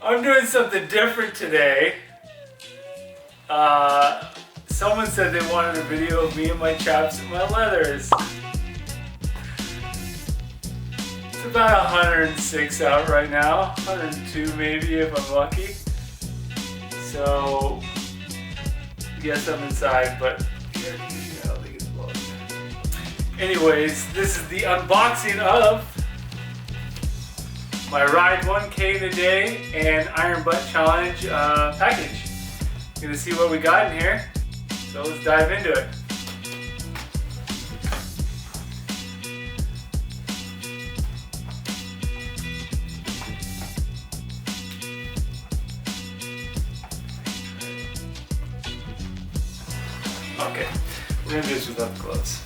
I'm doing something different today. Someone said they wanted a video of me and my chaps and my leathers. It's about 106 out right now, 102 maybe if I'm lucky. So, yes, I'm inside, but here, I don't think it's blowing. Anyways, this is the unboxing of my Ride 1K in a Day and Iron Butt Challenge package. Gonna see what we got in here, so let's dive into it. Okay, we're gonna do this without the gloves.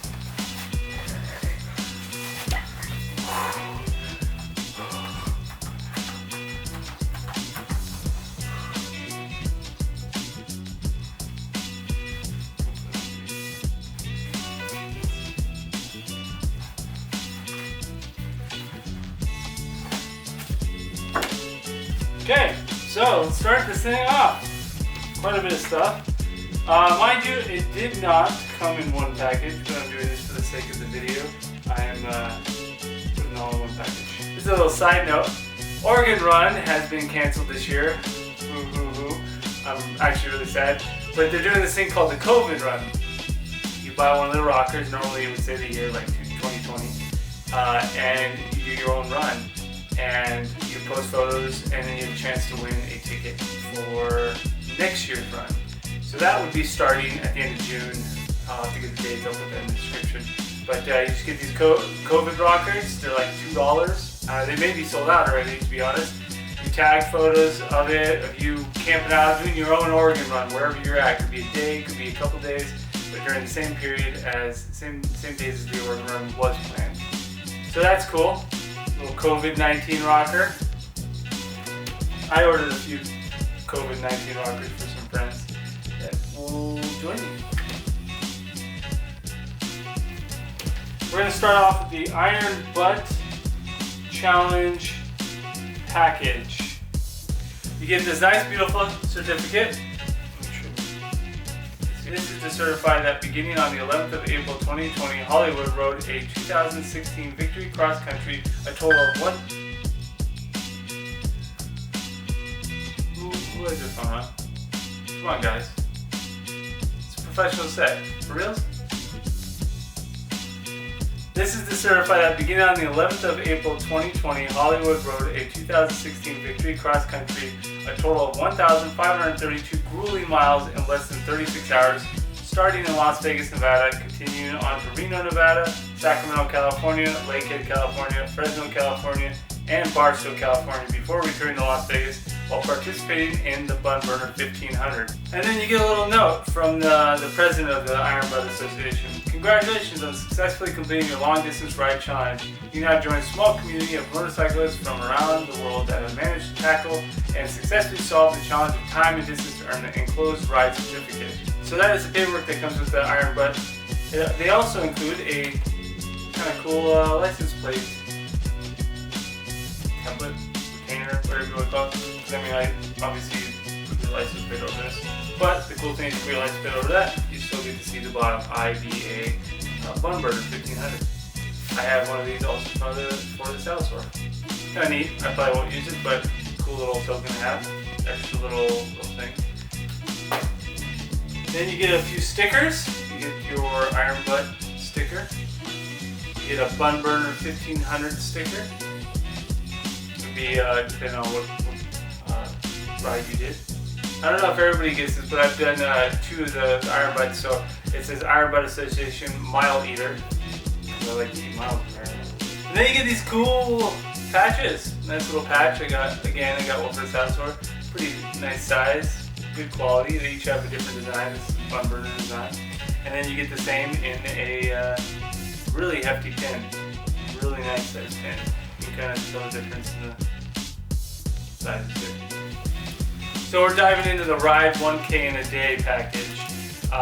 Okay, so let's start this thing off. Quite a bit of stuff. Mind you, it did not come in one package, but I'm doing this for the sake of the video. I am putting it all in one package. Just a little side note. Oregon Run has been canceled this year. Hoo hoo hoo. I'm actually really sad. But they're doing this thing called the COVID Run. You buy one of the rockers, normally it would say the year like 2020, and you do your own run. And you post photos, and then you have a chance to win a ticket for next year's run. So that would be starting at the end of June. I'll have to get the dates, I'll put that in the description. But you just get these COVID rockers, they're like $2. They may be sold out already, to be honest. You tag photos of it, of you camping out, doing your own Oregon Run, wherever you're at. Could be a day, could be a couple days, but during the same period as, same days as the Oregon Run was planned. So that's cool. Little COVID-19 rocker. I ordered a few COVID-19 rockers for some friends that will join me. We're going to start off with the Iron Butt Challenge package. You get this nice, beautiful certificate. This is to certify that beginning on the 11th of April 2020, Hollywood rode a 2016 Victory Cross Country, a total of one. Who is this on, huh? Come on, guys. It's a professional set. For reals? This is to certify that beginning on the 11th of April 2020, Hollywood rode a 2016 Victory Cross Country, a total of 1,532 grueling miles in less than 36 hours, starting in Las Vegas, Nevada, continuing on to Reno, Nevada, Sacramento, California, Lakehead, California, Fresno, California, and Barstow, California, before returning to Las Vegas while participating in the Bun Burner 1500. And then you get a little note from the president of the Iron Butt Association. Congratulations on successfully completing your long distance ride challenge. You now join a small community of motorcyclists from around the world that have managed to tackle and successfully solve the challenge of time and distance to earn the enclosed ride certificate. So that is the paperwork that comes with the Iron Butt. They also include a kind of cool license plate template, retainer, whatever you want to call it. I mean, I obviously put the license plate over this, but the cool thing is if you put your license plate over that, you still get to see the bottom IBA Bun Burner 1500. I have one of these also for the sales store. Kind of neat. I probably won't use it, but cool little token to have. Extra little thing. Then you get a few stickers. You get your Iron Butt sticker. You get a Bun Burner 1500 sticker. It would be depending on what ride you did. I don't know if everybody gets this, but I've done two of the Iron Butts. So it says Iron Butt Association Mile Eater. I like to eat miles apparently. And then you get these cool patches. Nice little patch. I got one for the South Store. Pretty nice size, good quality. They each have a different design. This is a Bun Burner design. And then you get the same in a really hefty pin. Really nice size pin. You can kind of tell the difference in the sizes here. So we're diving into the Ride 1K in a Day package.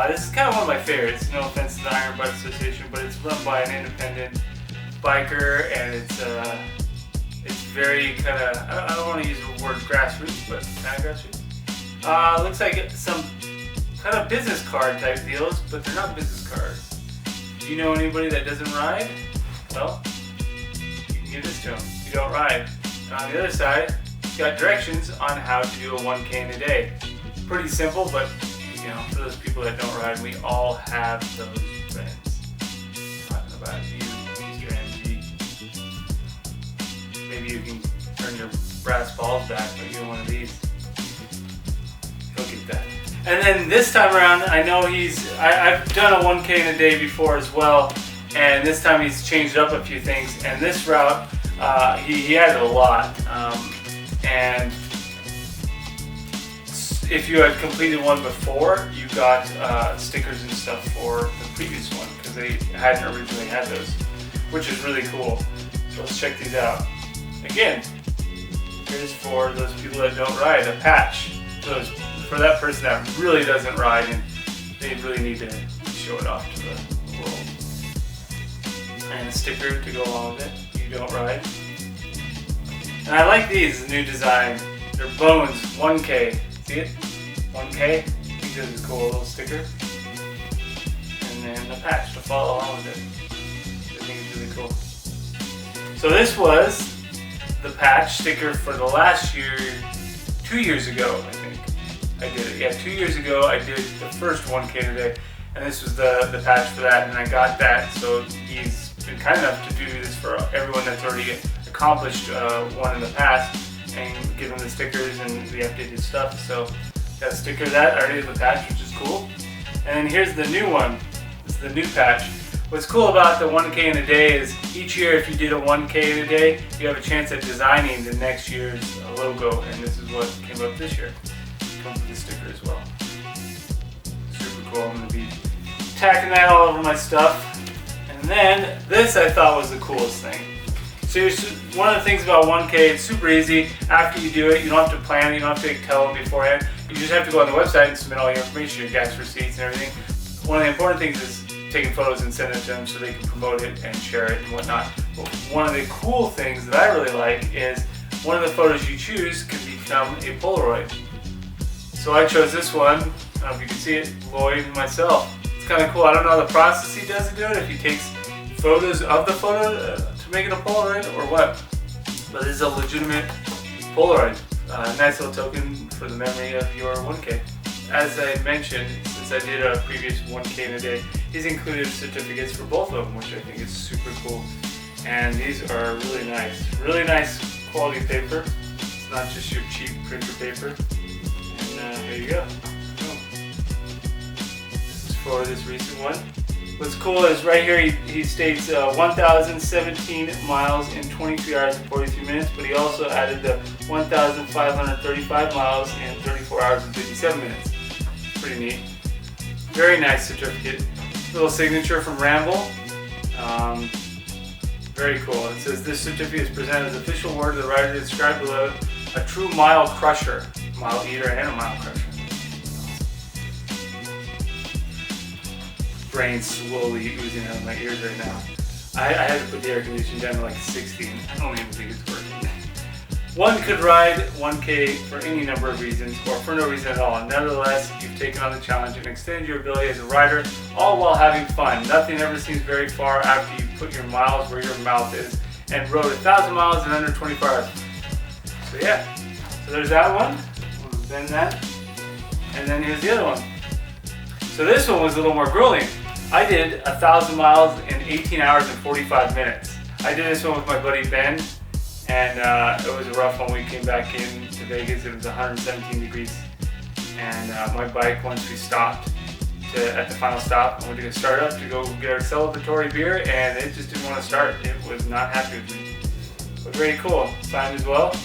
This is kind of one of my favorites. No offense to the Iron Butt Association, but it's run by an independent biker, and it's very kind of, I don't want to use the word grassroots, but kind of grassroots. Looks like some kind of business card type deals, but they're not business cards. Do you know anybody that doesn't ride? Well, you can give this to them. You don't ride. And on the other side, it's got directions on how to do a 1K in a day. Pretty simple, but you know, for those people that don't ride, we all have those friends. Talking about you, Mr. MG. Maybe you can turn your brass balls back, but you want one of these. He'll get that. And then this time around, I know I've done a 1K in a day before as well, and this time he's changed up a few things. And this route, he had a lot. And if you had completed one before, you got stickers and stuff for the previous one, because they hadn't originally had those, which is really cool. So let's check these out. Again, here's for those people that don't ride, a patch. For that person that really doesn't ride and they really need to show it off to the world. And a sticker to go along with it. You don't ride. And I like these, the new design. They're bones, 1K. See it? 1K. I think this is a cool little sticker. And then the patch to follow along with it. I think it's really cool. So this was the patch sticker for the last year, 2 years ago, I think. I did it. Yeah, 2 years ago I did the first 1K today, and this was the patch for that, and I got that. So he's been kind enough to do this for everyone that's already accomplished one in the past, and give them the stickers and the updated stuff. So got a sticker of that. I already did the patch, which is cool. And then here's the new one. This is the new patch. What's cool about the 1K in a day is each year, if you did a 1K in a day, you have a chance at designing the next year's logo, and this is what came up this year. Comes with the sticker as well. Super cool. I'm going to be tacking that all over my stuff. And then this I thought was the coolest thing. So one of the things about 1K, it's super easy. After you do it, you don't have to plan, you don't have to tell them beforehand. You just have to go on the website and submit all your information, your gas receipts and everything. One of the important things is taking photos and sending it to them so they can promote it and share it and whatnot. But one of the cool things that I really like is one of the photos you choose can become a Polaroid. So I chose this one. I don't know if you can see it, Lloyd and myself. It's kind of cool. I don't know the process he does to do it, if he takes photos of the photo to make it a Polaroid or what. But this is a legitimate Polaroid. Nice little token for the memory of your 1K. As I mentioned, since I did a previous 1K in a day, he's included certificates for both of them, which I think is super cool. And these are really nice. Really nice quality paper. It's not just your cheap printer paper. Here you go. This is for this recent one. What's cool is right here he states 1,017 miles in 23 hours and 43 minutes, but he also added the 1,535 miles in 34 hours and 57 minutes. Pretty neat. Very nice certificate. Little signature from Ramble. Very cool. It says this certificate is presented as official word of the rider described below, a true mile crusher. Mile eater and a mile crusher. Brain slowly oozing out of my ears right now. I had to put the air conditioning down to like 60 and I don't even think it's working. One could ride 1K for any number of reasons or for no reason at all. Nevertheless, you've taken on the challenge and extended your ability as a rider, all while having fun. Nothing ever seems very far after you put your miles where your mouth is and rode 1,000 miles in under 24 hours. So yeah, so there's that one. Bend that, and then here's the other one. So this one was a little more grueling. I did 1,000 miles in 18 hours and 45 minutes. I did this one with my buddy Ben, and it was a rough one. We came back in to Vegas. It was 117 degrees, and my bike, once we stopped at the final stop, I went to go start up to go get our celebratory beer, and it just didn't want to start. It was not happy with me. But very cool. Signed as well.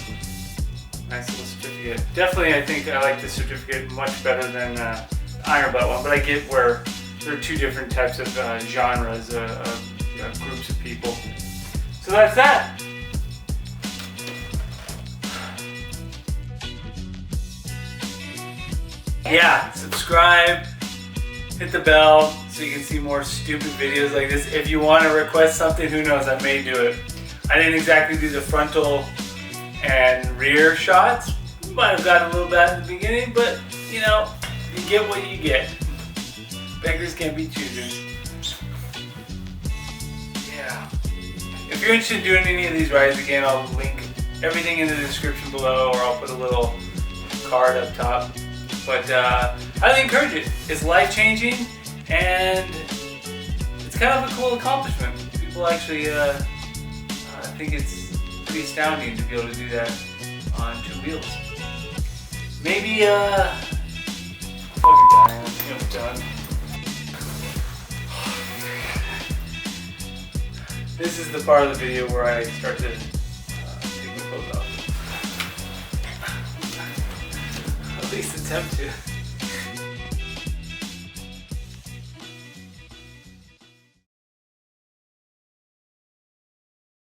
Nice little certificate. Definitely, I think I like this certificate much better than the Iron Butt one, but I get where there are two different types of genres, groups of people. So that's that. Yeah, subscribe, hit the bell so you can see more stupid videos like this. If you want to request something, who knows, I may do it. I didn't exactly do the frontal And rear shots, might have gotten a little bad in the beginning, but you know, you get what you get. Beggars can't be choosers. Yeah. If you're interested in doing any of these rides, again, I'll link everything in the description below, or I'll put a little card up top. But I highly encourage it. It's life-changing, and it's kind of a cool accomplishment. People actually think it's pretty astounding to be able to do that on 2 wheels. Maybe fucking dying. I think I'm done. This is the part of the video where I start to take my clothes off. At least attempt to.